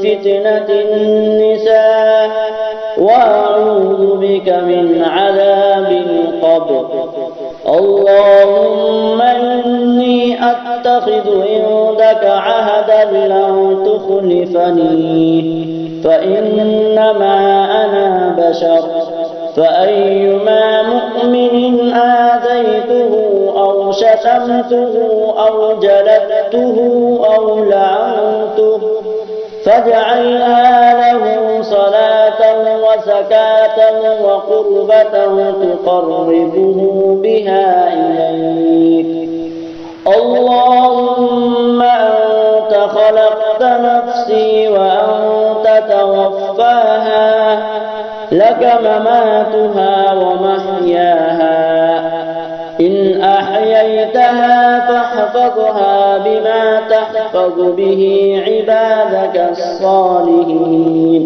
فتنة النساء وأعوذ بك من عذاب القبر. اللهم إني أتخذ عندك عهدا لن تخلفني، فإنما أنا بشر، فأيما مؤمن آذيته أو شتمته أو جلدته أو لعنته فاجعلها له صلاة وزكاة وقربة تقربه بها إليك. اللهم أنت خلقت نفسي وأنت توفاها، لك مماتها ومحياها، إن أحييتها فاحفظها بما تحفظ به عبادك الصالحين،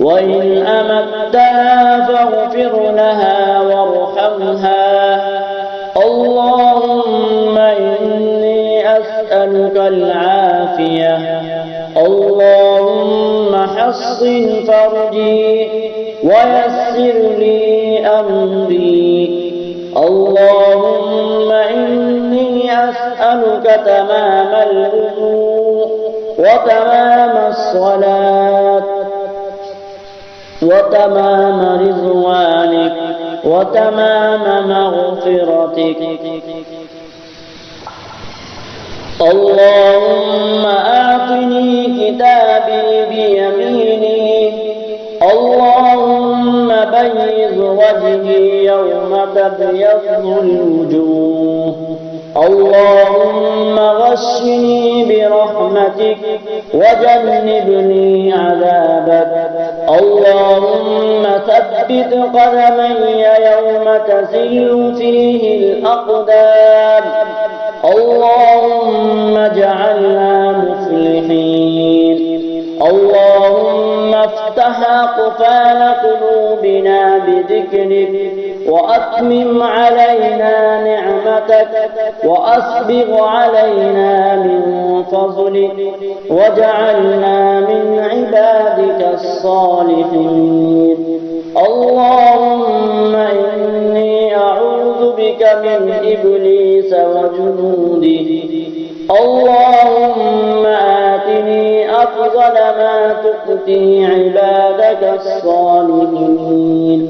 وإن أمتها فاغفر لها وارحمها. اللهم إني أسألك العافية. اللهم حصن فرجي ويسر لي أمري. اللهم إني أسألك تمام الوضوء وتمام الصلاة وتمام رضوانك وتمام مغفرتك. اللهم أعطني كتابي بيميني. اللهم بيض وجهي يوم تبيض الوجوه. اللهم غشني برحمتك وجنبني عذابك. اللهم ثبت قدمي يوم تزل فيه الأقدام. اللهم اجعلنا مفلحين. اللهم افتح أقفال قلوبنا بذكرك، وأتمم علينا نعمتك، وأسبغ علينا من فضلك، واجعلنا من عبادك الصالحين. اللهم إني أعوذ بك من إبليس وجنوده. اللهم آتني أفضل ما تؤتي عبادك الصالحين.